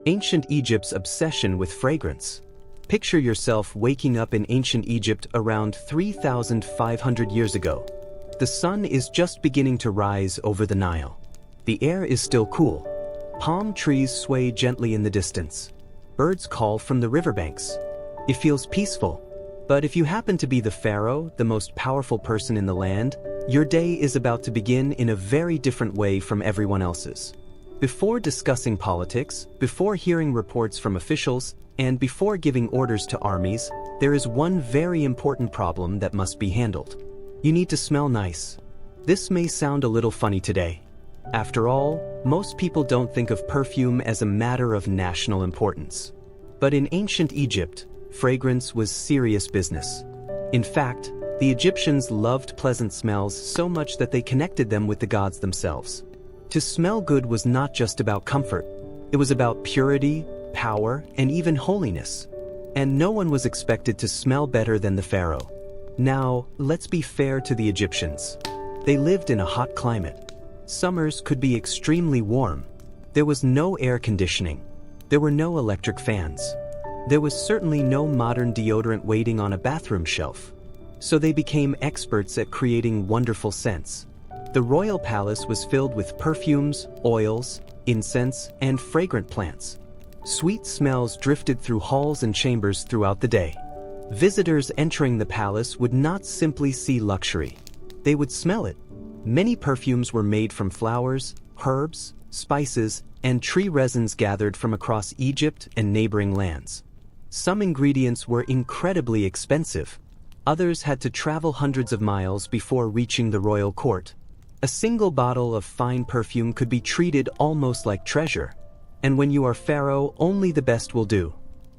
Ancient Egypt's obsession with fragrance. Picture yourself waking up in ancient Egypt around 3,500 years ago. The sun is just beginning to rise over the Nile. The air is still cool. Palm trees sway gently in the distance. Birds call from the riverbanks. It feels peaceful. But if you happen to be the pharaoh, the most powerful person in the land, your day is about to begin in a very different way from everyone else's. Before discussing politics, before hearing reports from officials, and before giving orders to armies, there is one very important problem that must be handled. You need to smell nice. This may sound a little funny today. After all, most people don't think of perfume as a matter of national importance. But in ancient Egypt, fragrance was serious business. In fact, the Egyptians loved pleasant smells so much that they connected them with the gods themselves. To smell good was not just about comfort. It was about purity, power, and even holiness. And no one was expected to smell better than the pharaoh. Now, let's be fair to the Egyptians. They lived in a hot climate. Summers could be extremely warm. There was no air conditioning. There were no electric fans. There was certainly no modern deodorant waiting on a bathroom shelf. So they became experts at creating wonderful scents. The royal palace was filled with perfumes, oils, incense, and fragrant plants. Sweet smells drifted through halls and chambers throughout the day. Visitors entering the palace would not simply see luxury. They would smell it. Many perfumes were made from flowers, herbs, spices, and tree resins gathered from across Egypt and neighboring lands. Some ingredients were incredibly expensive. Others had to travel hundreds of miles before reaching the royal court. A single bottle of fine perfume could be treated almost like treasure. And when you are pharaoh, only the best will do.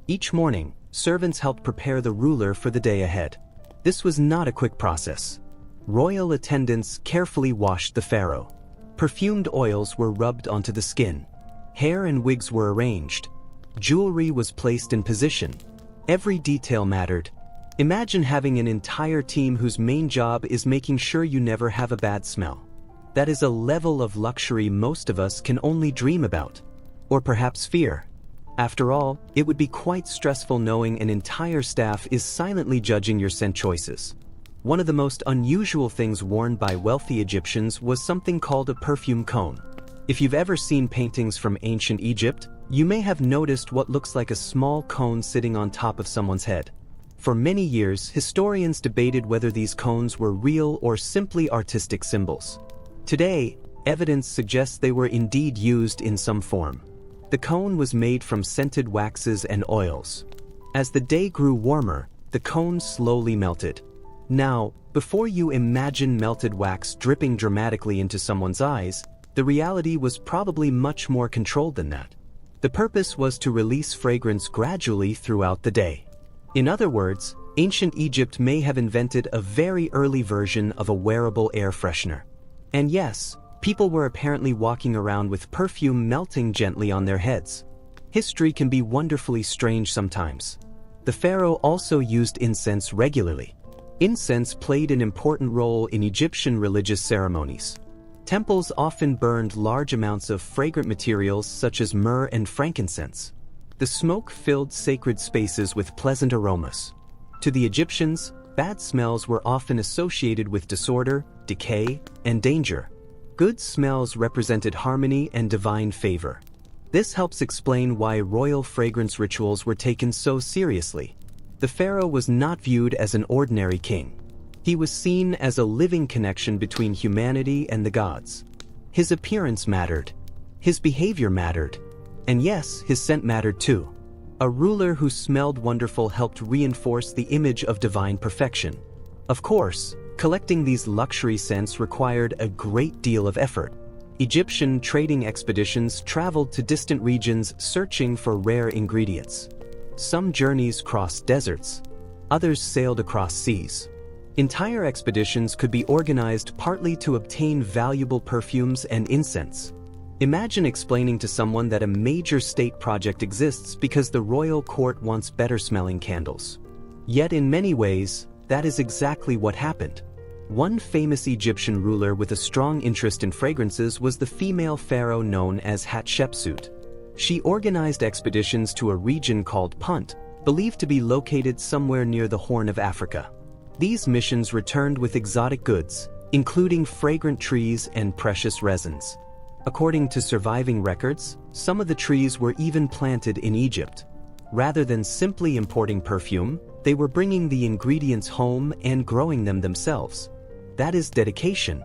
Each morning, servants helped prepare the ruler for the day ahead. This was not a quick process. Royal attendants carefully washed the pharaoh. Perfumed oils were rubbed onto the skin. Hair and wigs were arranged. Jewelry was placed in position. Every detail mattered. Imagine having an entire team whose main job is making sure you never have a bad smell. That is a level of luxury most of us can only dream about. Or perhaps fear. After all, it would be quite stressful knowing an entire staff is silently judging your scent choices. One of the most unusual things worn by wealthy Egyptians was something called a perfume cone. If you've ever seen paintings from ancient Egypt, you may have noticed what looks like a small cone sitting on top of someone's head. For many years, historians debated whether these cones were real or simply artistic symbols. Today, evidence suggests they were indeed used in some form. The cone was made from scented waxes and oils. As the day grew warmer, the cone slowly melted. Now, before you imagine melted wax dripping dramatically into someone's eyes, the reality was probably much more controlled than that. The purpose was to release fragrance gradually throughout the day. In other words, ancient Egypt may have invented a very early version of a wearable air freshener. And yes, people were apparently walking around with perfume melting gently on their heads. History can be wonderfully strange sometimes. The pharaoh also used incense regularly. Incense played an important role in Egyptian religious ceremonies. Temples often burned large amounts of fragrant materials such as myrrh and frankincense. The smoke filled sacred spaces with pleasant aromas. To the Egyptians, bad smells were often associated with disorder, decay, and danger. Good smells represented harmony and divine favor. This helps explain why royal fragrance rituals were taken so seriously. The pharaoh was not viewed as an ordinary king. He was seen as a living connection between humanity and the gods. His appearance mattered. His behavior mattered. And yes, his scent mattered too. A ruler who smelled wonderful helped reinforce the image of divine perfection. Of course, collecting these luxury scents required a great deal of effort. Egyptian trading expeditions traveled to distant regions searching for rare ingredients. Some journeys crossed deserts. Others sailed across seas. Entire expeditions could be organized partly to obtain valuable perfumes and incense. Imagine explaining to someone that a major state project exists because the royal court wants better-smelling candles. Yet in many ways, that is exactly what happened. One famous Egyptian ruler with a strong interest in fragrances was the female pharaoh known as Hatshepsut. She organized expeditions to a region called Punt, believed to be located somewhere near the Horn of Africa. These missions returned with exotic goods, including fragrant trees and precious resins. According to surviving records, some of the trees were even planted in Egypt. Rather than simply importing perfume, they were bringing the ingredients home and growing them themselves. That is dedication.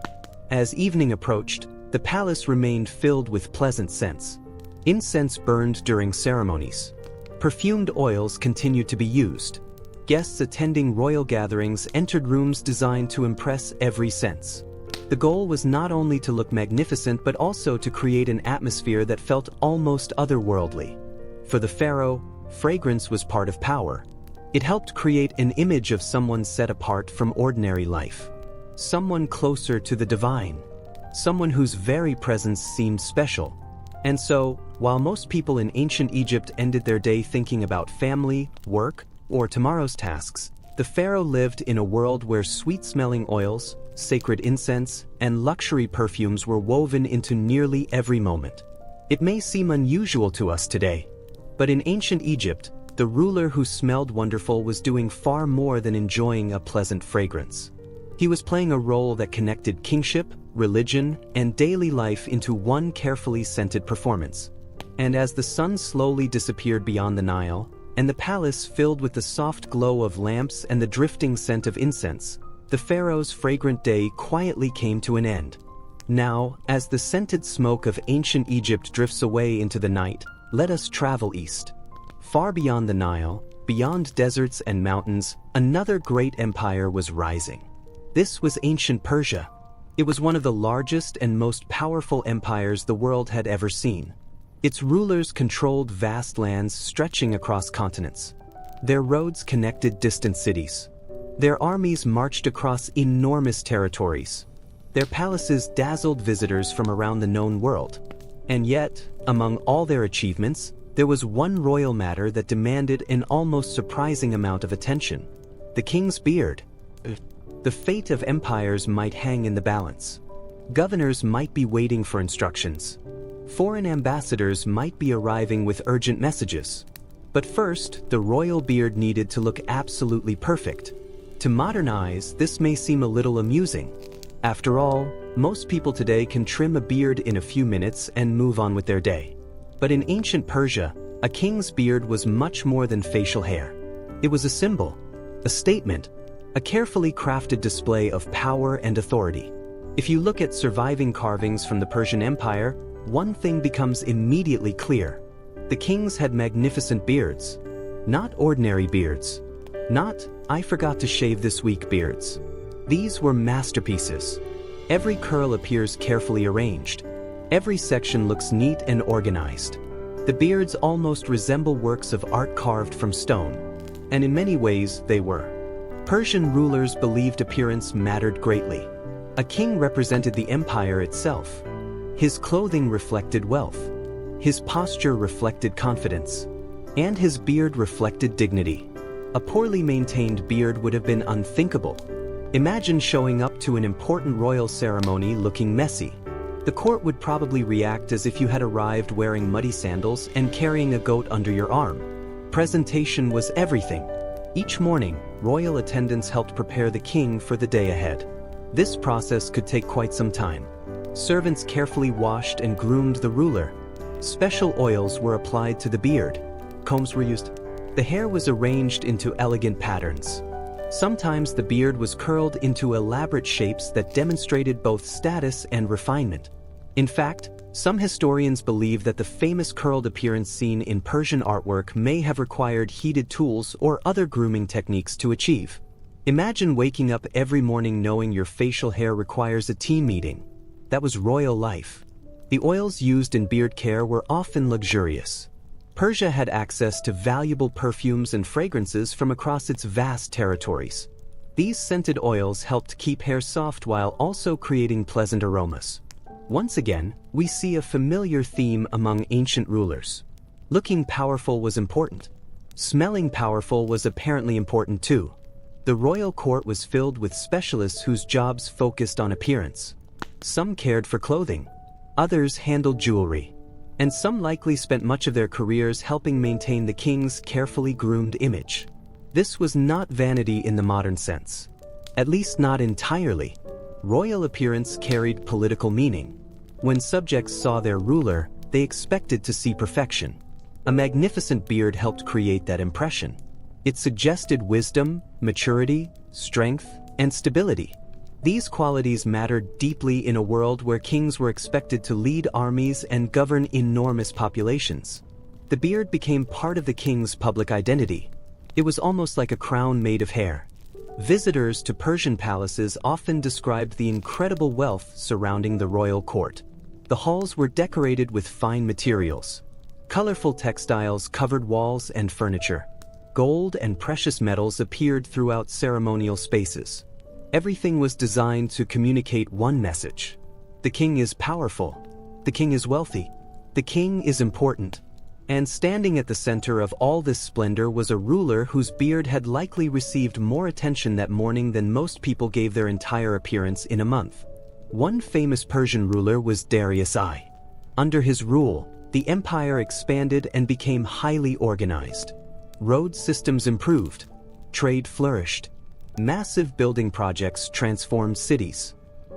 As evening approached, the palace remained filled with pleasant scents. Incense burned during ceremonies. Perfumed oils continued to be used. Guests attending royal gatherings entered rooms designed to impress every sense. The goal was not only to look magnificent but also to create an atmosphere that felt almost otherworldly. For the pharaoh, fragrance was part of power. It helped create an image of someone set apart from ordinary life. Someone closer to the divine. Someone whose very presence seemed special. And so, while most people in ancient Egypt ended their day thinking about family, work, or tomorrow's tasks, the pharaoh lived in a world where sweet-smelling oils, sacred incense, and luxury perfumes were woven into nearly every moment. It may seem unusual to us today, but in ancient Egypt, the ruler who smelled wonderful was doing far more than enjoying a pleasant fragrance. He was playing a role that connected kingship, religion, and daily life into one carefully scented performance. And as the sun slowly disappeared beyond the Nile, and the palace filled with the soft glow of lamps and the drifting scent of incense, the pharaoh's fragrant day quietly came to an end. Now, as the scented smoke of ancient Egypt drifts away into the night, let us travel east. Far beyond the Nile, beyond deserts and mountains, another great empire was rising. This was ancient Persia. It was one of the largest and most powerful empires the world had ever seen. Its rulers controlled vast lands stretching across continents. Their roads connected distant cities. Their armies marched across enormous territories. Their palaces dazzled visitors from around the known world. And yet, among all their achievements, there was one royal matter that demanded an almost surprising amount of attention: the king's beard. The fate of empires might hang in the balance. Governors might be waiting for instructions. Foreign ambassadors might be arriving with urgent messages. But first, the royal beard needed to look absolutely perfect. To modern eyes, this may seem a little amusing. After all, most people today can trim a beard in a few minutes and move on with their day. But in ancient Persia, a king's beard was much more than facial hair. It was a symbol, a statement, a carefully crafted display of power and authority. If you look at surviving carvings from the Persian Empire, one thing becomes immediately clear. The kings had magnificent beards. Not ordinary beards. Not, "I forgot to shave this week" beards. These were masterpieces. Every curl appears carefully arranged. Every section looks neat and organized. The beards almost resemble works of art carved from stone. And in many ways, they were. Persian rulers believed appearance mattered greatly. A king represented the empire itself. His clothing reflected wealth. His posture reflected confidence. And his beard reflected dignity. A poorly maintained beard would have been unthinkable. Imagine showing up to an important royal ceremony looking messy. The court would probably react as if you had arrived wearing muddy sandals and carrying a goat under your arm. Presentation was everything. Each morning, royal attendants helped prepare the king for the day ahead. This process could take quite some time. Servants carefully washed and groomed the ruler. Special oils were applied to the beard. Combs were used. The hair was arranged into elegant patterns. Sometimes the beard was curled into elaborate shapes that demonstrated both status and refinement. In fact, some historians believe that the famous curled appearance seen in Persian artwork may have required heated tools or other grooming techniques to achieve. Imagine waking up every morning knowing your facial hair requires a team meeting. That was royal life. The oils used in beard care were often luxurious. Persia had access to valuable perfumes and fragrances from across its vast territories. These scented oils helped keep hair soft while also creating pleasant aromas. Once again, we see a familiar theme among ancient rulers. Looking powerful was important. Smelling powerful was apparently important too. The royal court was filled with specialists whose jobs focused on appearance. Some cared for clothing. Others handled jewelry. and some likely spent much of their careers helping maintain the king's carefully groomed image. This was not vanity in the modern sense. At least not entirely. Royal appearance carried political meaning. When subjects saw their ruler, they expected to see perfection. A magnificent beard helped create that impression. It suggested wisdom, maturity, strength, and stability. These qualities mattered deeply in a world where kings were expected to lead armies and govern enormous populations. The beard became part of the king's public identity. It was almost like a crown made of hair. Visitors to Persian palaces often described the incredible wealth surrounding the royal court. The halls were decorated with fine materials. Colorful textiles covered walls and furniture. Gold and precious metals appeared throughout ceremonial spaces. Everything was designed to communicate one message. The king is powerful. The king is wealthy. The king is important. And standing at the center of all this splendor was a ruler whose beard had likely received more attention that morning than most people gave their entire appearance in a month. One famous Persian ruler was Darius I. Under his rule, the empire expanded and became highly organized. Road systems improved. Trade flourished. Massive building projects transformed cities.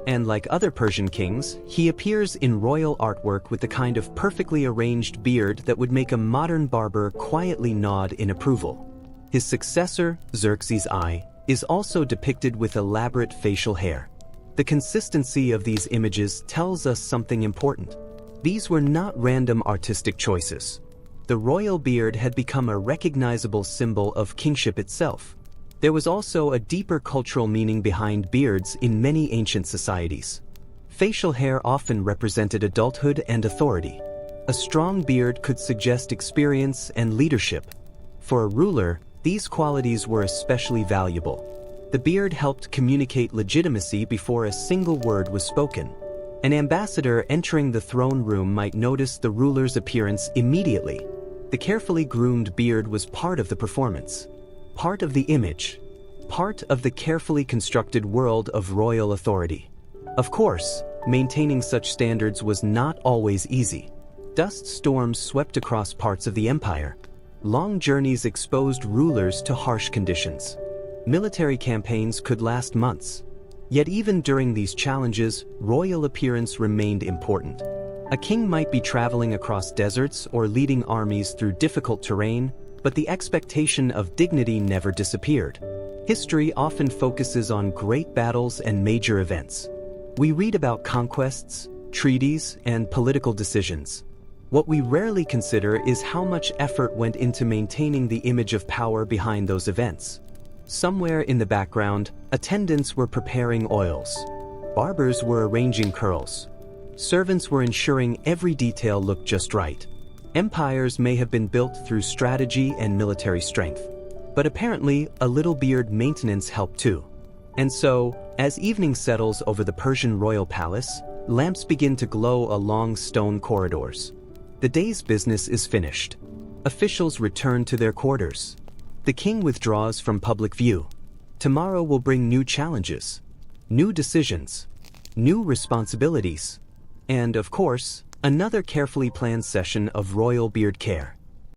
And like other Persian kings, he appears in royal artwork with the kind of perfectly arranged beard that would make a modern barber quietly nod in approval. His successor, Xerxes I, is also depicted with elaborate facial hair. The consistency of these images tells us something important. These were not random artistic choices. The royal beard had become a recognizable symbol of kingship itself. There was also a deeper cultural meaning behind beards in many ancient societies. Facial hair often represented adulthood and authority. A strong beard could suggest experience and leadership. For a ruler, these qualities were especially valuable. The beard helped communicate legitimacy before a single word was spoken. An ambassador entering the throne room might notice the ruler's appearance immediately. The carefully groomed beard was part of the performance. Part of the image, part of the carefully constructed world of royal authority. Of course, maintaining such standards was not always easy. Dust storms swept across parts of the empire. Long journeys exposed rulers to harsh conditions. Military campaigns could last months. Yet even during these challenges, royal appearance remained important. A king might be traveling across deserts or leading armies through difficult terrain, but the expectation of dignity never disappeared. History often focuses on great battles and major events. We read about conquests, treaties, and political decisions. What we rarely consider is how much effort went into maintaining the image of power behind those events. Somewhere in the background, attendants were preparing oils. Barbers were arranging curls. Servants were ensuring every detail looked just right. Empires may have been built through strategy and military strength. But apparently, a little beard maintenance helped too. And so, as evening settles over the Persian royal palace, lamps begin to glow along stone corridors. The day's business is finished. Officials return to their quarters. The king withdraws from public view. Tomorrow will bring new challenges, new decisions, new responsibilities, and, of course, another carefully planned session of royal beard care.